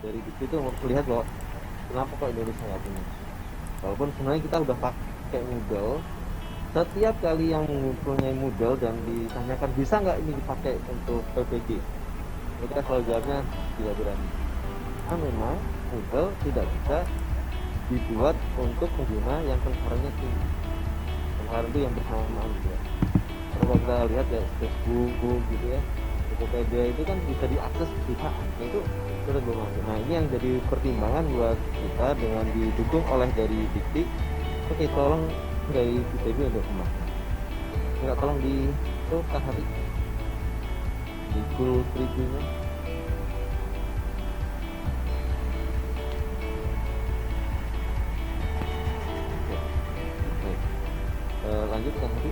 dari itu melihat bahwa kenapa kok Indonesia nggak punya. Walaupun sebenarnya kita udah pakai Moodle, setiap kali yang mempunyai Moodle dan ditanyakan bisa nggak ini dipakai untuk PPG, mereka selalu jawabnya tidak berani. Karena memang Moodle tidak bisa dibuat untuk pengguna yang pengeluarannya tinggi. Pengeluaran itu yang bersamaan gitu ya. Kalau kita lihat ya Facebook gitu ya, Tokopedia itu kan bisa diakses jutaan, nah itu sudah belum masuk. Nah ini yang jadi pertimbangan buat kita dengan didukung oleh dari Dikti. Oke, tolong dari ITB untuk kembangkan. Enggak, tolong di itu Kak Hari di full previewnya. Lanjut Kak Hari.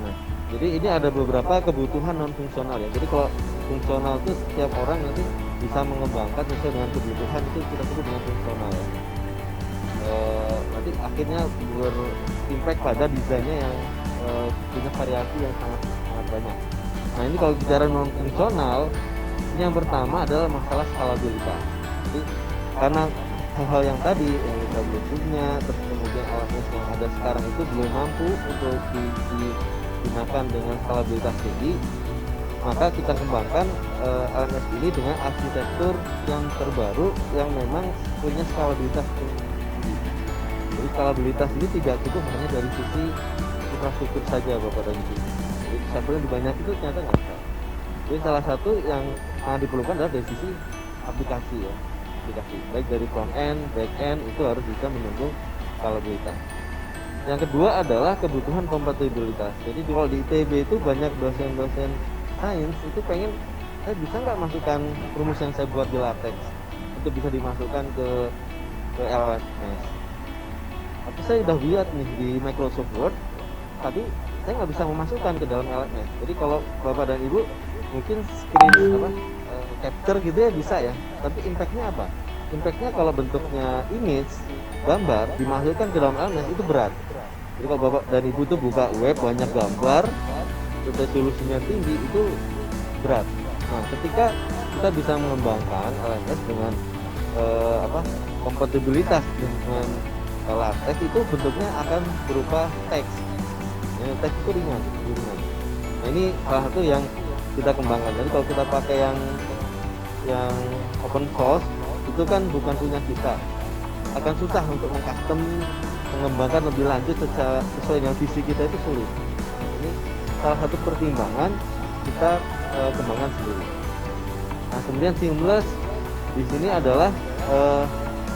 Nah, jadi ini ada beberapa kebutuhan non fungsional ya. Jadi kalau fungsional itu setiap orang nanti bisa mengembangkan sesuai dengan kebutuhan, itu kita sebut dengan fungsional ya. Nanti akhirnya berimpact pada desainnya yang punya variasi yang sangat banyak. Nah ini kalau bicara non fungsional, ini yang pertama adalah masalah skalabilitas. Jadi karena hal-hal yang tadi yang kita belum punya, terus kemudian alat yang ada sekarang itu belum mampu untuk digunakan dengan skalabilitas tinggi, maka kita kembangkan LMS ini dengan arsitektur yang terbaru yang memang punya skalabilitas tinggi. Jadi skalabilitas ini tidak cukup hanya dari sisi infrastruktur saja Bapak dan Ibu. Jadi sampel yang banyak itu ternyata nggak bisa. Jadi salah satu yang sangat diperlukan adalah dari sisi aplikasi ya. Aplikasi baik dari front end, back end itu harus bisa mendukung skalabilitas. Yang kedua adalah kebutuhan kompatibilitas. Jadi kalau di ITB itu banyak dosen-dosen sains itu pengen saya bisa nggak masukkan rumus yang saya buat di LaTeX itu bisa dimasukkan ke LMS. Tapi saya udah lihat nih di Microsoft Word, tapi saya nggak bisa memasukkan ke dalam LMS. Jadi kalau Bapak dan Ibu mungkin screen capture gitu ya bisa ya. Tapi impactnya apa? Impactnya kalau bentuknya image, gambar dimasukkan ke dalam LMS itu berat. Jadi kalau Bapak dan Ibu tuh buka web banyak gambar, resolusinya tinggi itu berat. Nah, ketika kita bisa mengembangkan LMS dengan kompatibilitas dengan LaTeX itu bentuknya akan berupa teks. Ya, teks itu ringan. Nah, ini salah satu yang kita kembangkan. Jadi kalau kita pakai yang open source itu kan bukan punya kita, akan susah untuk mengcustom mengembangkan lebih lanjut sesuai dengan visi kita itu sulit. Ini salah satu pertimbangan kita kembangkan sendiri. Nah kemudian seamless di sini adalah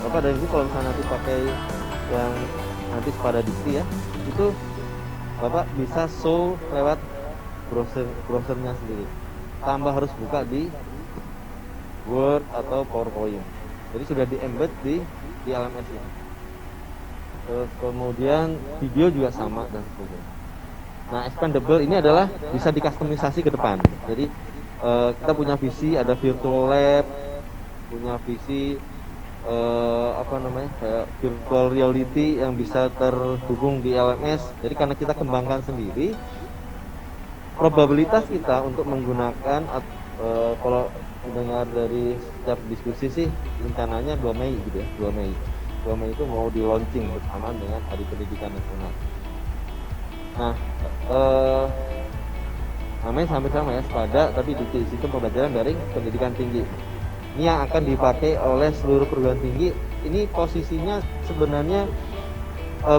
Bapak dari ini kalau misalnya nanti pakai yang nanti pada Dikti ya, itu Bapak bisa show lewat browsernya sendiri tanpa harus buka di Word atau PowerPoint. Jadi sudah di embed di LMS ini. Kemudian video juga sama dan sebagainya. Nah expandable ini adalah bisa dikustomisasi ke depan. Jadi kita punya visi ada virtual lab, punya visi kayak virtual reality yang bisa terhubung di LMS. Jadi karena kita kembangkan sendiri, probabilitas kita untuk menggunakan kalau mendengar dari setiap diskusi sih rencananya 2 Mei gitu ya, 2 Mei itu mau di launching bersamaan dengan Hari Pendidikan Nasional. Nah namanya sampai sama ya, SPADA, tapi di sistem pembelajaran dari pendidikan tinggi. Ini yang akan dipakai oleh seluruh perguruan tinggi. Ini posisinya sebenarnya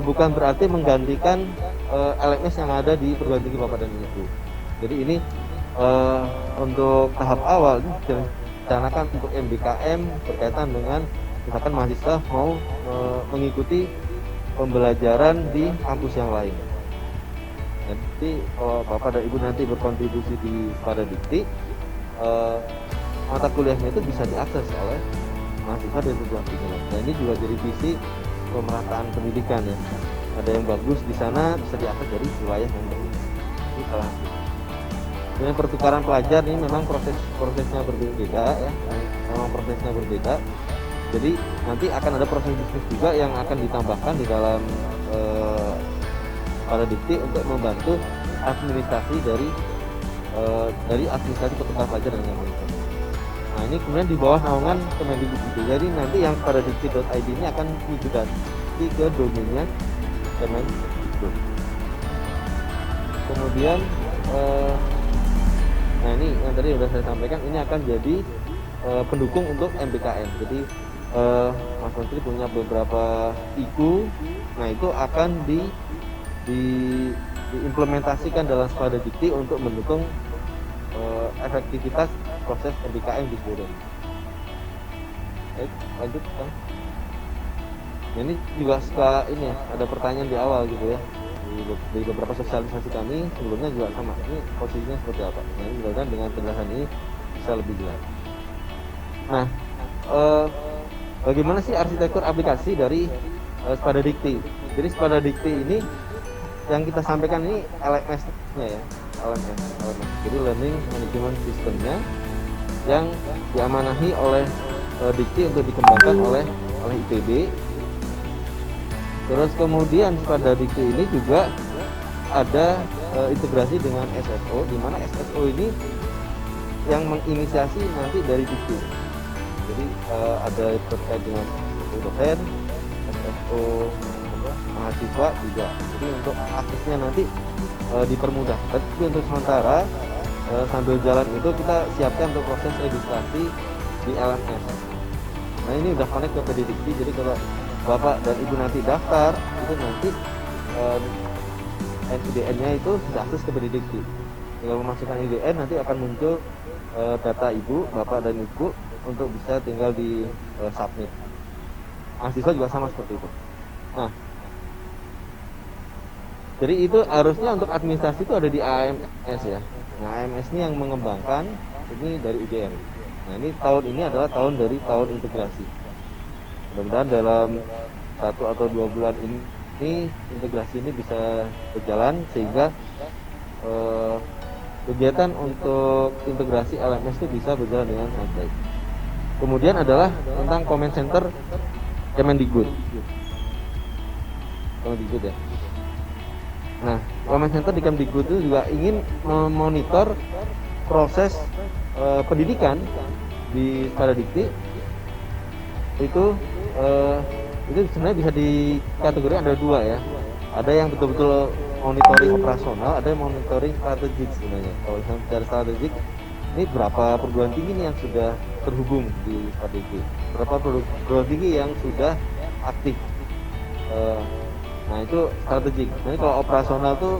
bukan berarti menggantikan LMS yang ada di perguruan tinggi Bapak dan Ibu. Jadi ini untuk tahap awal ini direncanakan untuk MBKM berkaitan dengan misalkan mahasiswa mau mengikuti pembelajaran di kampus yang lain. Jadi kalau Bapak dan Ibu nanti berkontribusi di pada Dikti, mata kuliahnya itu bisa diakses oleh mahasiswa dari perguruan tinggi. Nah ini juga jadi visi pemerataan pendidikan ya. Ada yang bagus di sana bisa diakses dari wilayah yang bagus. Ini salah satu. Dengan pertukaran pelajar ini memang prosesnya berbeda ya. Memang prosesnya berbeda. Jadi nanti akan ada proses bisnis juga yang akan ditambahkan di dalam pada Dikti untuk membantu administrasi dari dari administrasi pertukaran pelajar dan lain-lain. Nah ini kemudian di bawah naungan Kemendikbud. Jadi nanti yang pada dikti.id ini akan migrasi ke domainnya Kemendikbud. Kemudian nah ini yang tadi sudah saya sampaikan, ini akan jadi pendukung untuk MBKM. Jadi Mas Menteri punya beberapa IKU, nah itu akan diimplementasikan dalam Spada Dikti untuk mendukung efektivitas proses MBKM di seluruh. Baik, lanjut Kang. Ini juga suka ini ya, ada pertanyaan di awal gitu ya, di beberapa sosialisasi kami sebelumnya juga sama, ini posisinya seperti apa. Nah ini mudah-mudahan dengan penjelasan ini bisa lebih jelas. Nah bagaimana sih arsitektur aplikasi dari Spada Dikti? Jadi Spada Dikti ini yang kita sampaikan ini LMS-nya ya, LMS. Jadi Learning Management System-nya yang diamanahi oleh Dikti untuk dikembangkan oleh IPB. Terus kemudian pada Dikti ini juga ada integrasi dengan SSO, di mana SSO ini yang menginisiasi nanti dari Dikti. Jadi ada terkait dengan dosen, SSO mahasiswa juga. Jadi untuk aksesnya nanti dipermudah. Tapi untuk sementara sambil jalan itu kita siapkan untuk proses registrasi di LMS. Nah ini udah connect ke PD Dikti. Jadi kalau Bapak dan Ibu nanti daftar, itu nanti IDN-nya itu sudah akses ke PD Dikti. Tinggal memasukkan IDN, nanti akan muncul data Ibu, Bapak dan Ibu untuk bisa tinggal di submit. Mahasiswa juga sama seperti itu. Nah, jadi itu harusnya untuk administrasi itu ada di AMS ya. Nah, AMS ini yang mengembangkan, ini dari UGM. Nah, ini tahun ini adalah tahun dari tahun integrasi. Mudah-mudahan dalam 1 atau 2 bulan ini integrasi ini bisa berjalan sehingga kegiatan untuk integrasi LMS itu bisa berjalan dengan baik. Kemudian adalah tentang comment center Kemendikbud. Kemendikbud ya. Nah, comment center di Kemendikbud itu juga ingin memonitor proses pendidikan di Spada Dikti. Itu sebenarnya bisa dikategorikan ada 2 ya. Ada yang betul-betul monitoring operasional, ada yang monitoring strategik sebenarnya. Kalau secara strategik, ini berapa perguruan tinggi nih yang sudah terhubung di Spada Dikti, berapa perguruan tinggi yang sudah aktif. Nah itu strategik. Nah kalau operasional tuh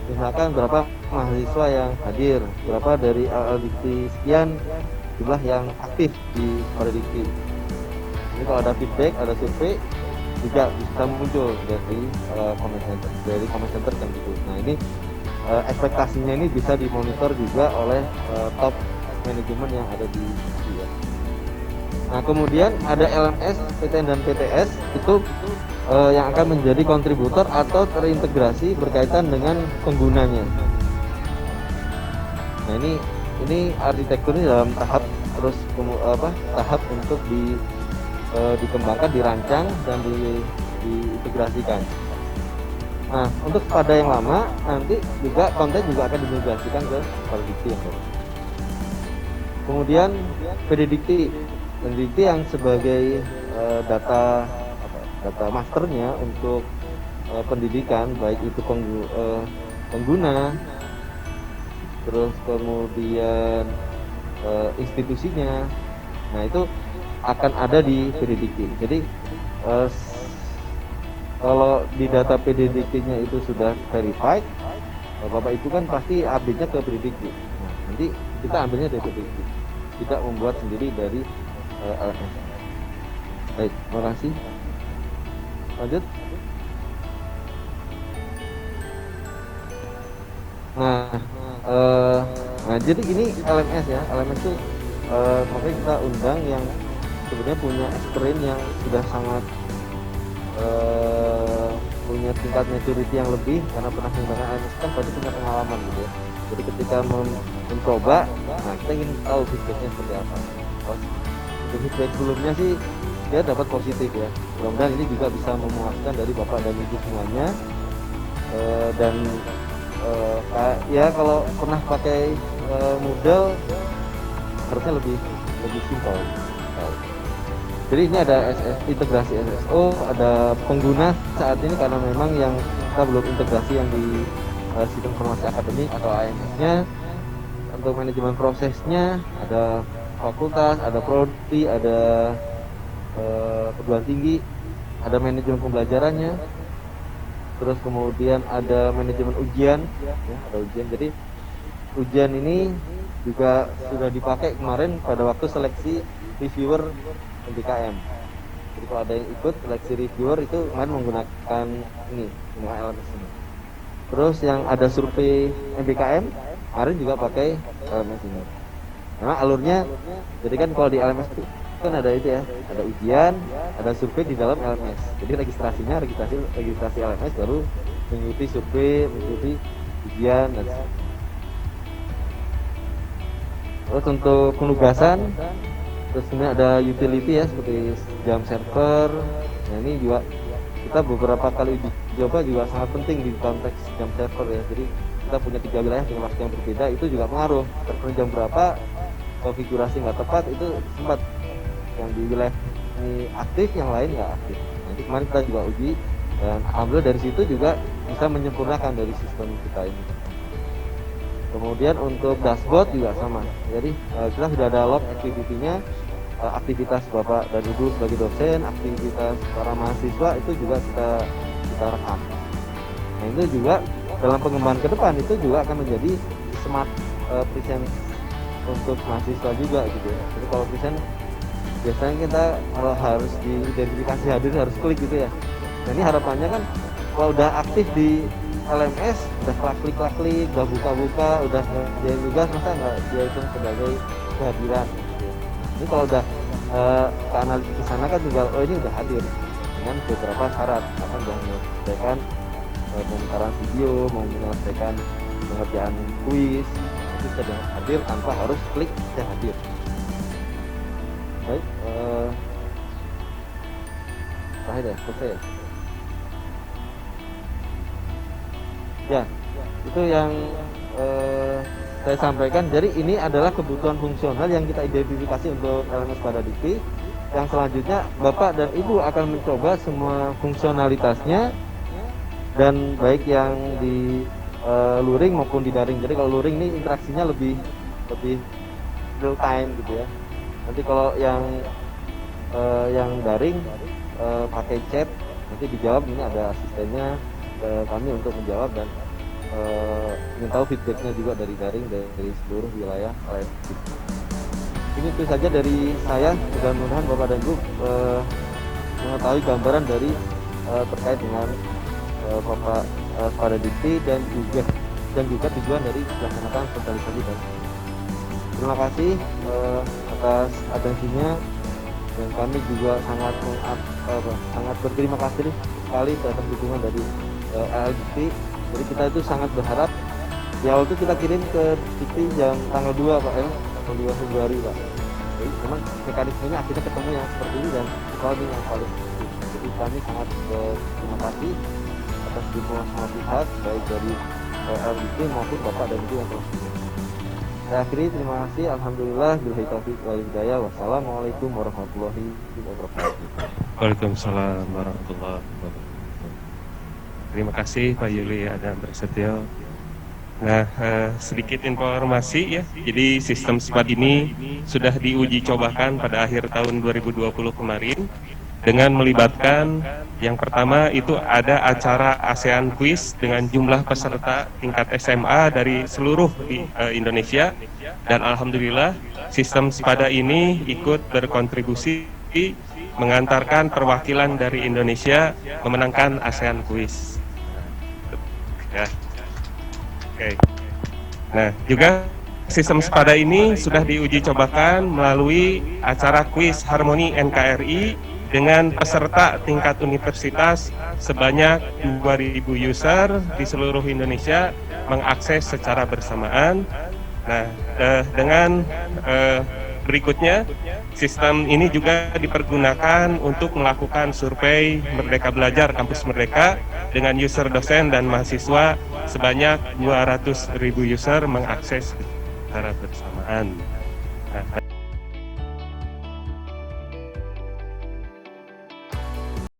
misalkan berapa mahasiswa yang hadir, berapa dari Dikti sekian jumlah yang aktif di Spada Dikti. Ini kalau ada feedback, ada survei juga bisa muncul dari comment center kan gitu. Nah ini ekspektasinya ini bisa dimonitor juga oleh top manajemen yang ada di sini ya. Nah kemudian ada LMS, PTN dan PTS itu yang akan menjadi kontributor atau terintegrasi berkaitan dengan penggunanya. Nah ini arsitekturnya dalam tahap terus tahap untuk dikembangkan, dirancang dan diintegrasikan. Nah untuk pada yang lama nanti juga konten juga akan dimigrasikan ke Spada Dikti yang baru. Kemudian PD Dikti yang sebagai data masternya untuk pendidikan, baik itu pengguna, terus kemudian institusinya. Nah itu akan ada di PD Dikti. Jadi kalau di data PD Dikti-nya itu sudah verified, Bapak itu kan pasti update-nya ke PD Dikti. Nah, nanti kita ambilnya dari PD Dikti, tidak membuat sendiri dari LMS. Baik, terima kasih. Lanjut. Nah jadi ini LMS ya. LMS itu makanya kita undang yang sebenarnya punya experience yang sudah sangat punya tingkat maturity yang lebih, karena pernah menggunakan LMS kan pasti punya pengalaman gitu ya. Jadi ketika mencoba, nah kita ingin tahu feedbacknya seperti apa. Feedback sebelumnya sih dia dapat positif ya. Mudah-mudahan ini juga bisa memuaskan dari Bapak dan Ibu semuanya, dan ya kalau pernah pakai Moodle harusnya lebih simpel. Jadi ini ada integrasi SSO, ada pengguna saat ini karena memang yang kita belum integrasi yang di sistem informasi akademik atau AMS-nya. Untuk manajemen prosesnya ada fakultas, ada prodi, ada perguruan tinggi, ada manajemen pembelajarannya, terus kemudian ada manajemen ujian, ya, ada ujian. Jadi ujian ini juga sudah dipakai kemarin pada waktu seleksi reviewer MBKM. Jadi kalau ada yang ikut seleksi reviewer itu kemarin menggunakan ini, menggunakan LMS ini. Terus yang ada survei MBKM kemarin juga pakai LMS ini. Memang alurnya, jadi kan kalau di LMS itu kan ada itu ya, ada ujian, ada survei di dalam LMS. Jadi registrasi LMS baru mengikuti survei, mengikuti ujian dan sebagainya. Terus untuk penugasan, terus ini ada utility ya seperti jam server. Nah ini juga kita beberapa kali uji coba juga sangat penting di konteks jam server ya. Jadi kita punya 3 wilayah dengan waktu yang berbeda, itu juga pengaruh. Server jam berapa, konfigurasi nggak tepat, itu sempat yang di wilayah ini aktif, yang lain nggak aktif. Nanti kemarin kita juga uji dan alhamdulillah dari situ juga bisa menyempurnakan dari sistem kita ini. Kemudian untuk dashboard juga sama. Jadi kita sudah ada log activity-nya, aktivitas Bapak dan Ibu sebagai dosen, aktivitas para mahasiswa itu juga kita rekam. Nah itu juga dalam pengembangan ke depan itu juga akan menjadi smart present untuk mahasiswa juga gitu ya. Jadi kalau present biasanya kita kalau harus diidentifikasi hadir harus klik gitu ya. Nah ini harapannya kan kalau udah aktif di LMS, udah klik, udah buka-buka, udah dia tugas, masa nggak dia hitung sebagai kehadiran gitu. Ini kalau udah ke analisis ke sana kan juga, oh ini udah hadir dengan beberapa syarat, akan sudah menyelesaikan pemutaran video, mau menyelesaikan pengerjaan kuis, itu sudah hadir tanpa harus klik sudah hadir. Baik, terakhir ya, selesai ya. Ya, itu yang saya sampaikan. Jadi ini adalah kebutuhan fungsional yang kita identifikasi untuk LMS pada Dikti. Yang selanjutnya Bapak dan Ibu akan mencoba semua fungsionalitasnya, dan baik yang di luring maupun di daring. Jadi kalau luring ini interaksinya lebih real time gitu ya. Nanti kalau yang daring pakai chat, nanti dijawab, ini ada asistennya kami untuk menjawab dan ingin tahu feedbacknya juga dari daring, dari seluruh wilayah LMS. Ini itu saja dari saya. Mudah-mudahan Bapak dan Ibu mengetahui gambaran dari terkait dengan Bapak pada Dikti dan juga tujuan dari melaksanakan sosialisasi. Dan terima kasih atas atensinya, dan kami juga sangat berterima kasih sekali atas dukungan dari Dikti. Jadi kita itu sangat berharap, di awal itu kita kirim ke Dikti jam tanggal 2 Pak ya, tanggal 2 Februari Pak. Jadi memang mekanismenya akhirnya ketemu yang seperti ini, dan ini yang paling penting. Jadi kami sangat berterima kasih atas dukungan semua pihak, baik dari Dikti maupun Bapak dan Ibu yang telah bergabung. Saya akhiri, terima kasih. Alhamdulillah, billahi taufiq wal hidayah. Wassalamualaikum warahmatullahi wabarakatuh. Waalaikumsalam warahmatullahi wabarakatuh. Terima kasih Pak Yuli Adam Prasetyo. Nah, sedikit informasi ya. Jadi sistem SMART ini sudah diuji cobakan pada akhir tahun 2020 kemarin dengan melibatkan yang pertama itu ada acara ASEAN Quiz dengan jumlah peserta tingkat SMA dari seluruh Indonesia, dan alhamdulillah sistem SPADA ini ikut berkontribusi mengantarkan perwakilan dari Indonesia memenangkan ASEAN Quiz. Ya. Oke. Nah, juga sistem SPADA ini sudah diuji cobakan melalui acara kuis Harmoni NKRI dengan peserta tingkat universitas sebanyak 2.000 user di seluruh Indonesia mengakses secara bersamaan. Nah, dengan Berikutnya, sistem ini juga dipergunakan untuk melakukan survei Merdeka Belajar Kampus Merdeka dengan user dosen dan mahasiswa sebanyak 200.000 user mengakses secara bersamaan. Nah,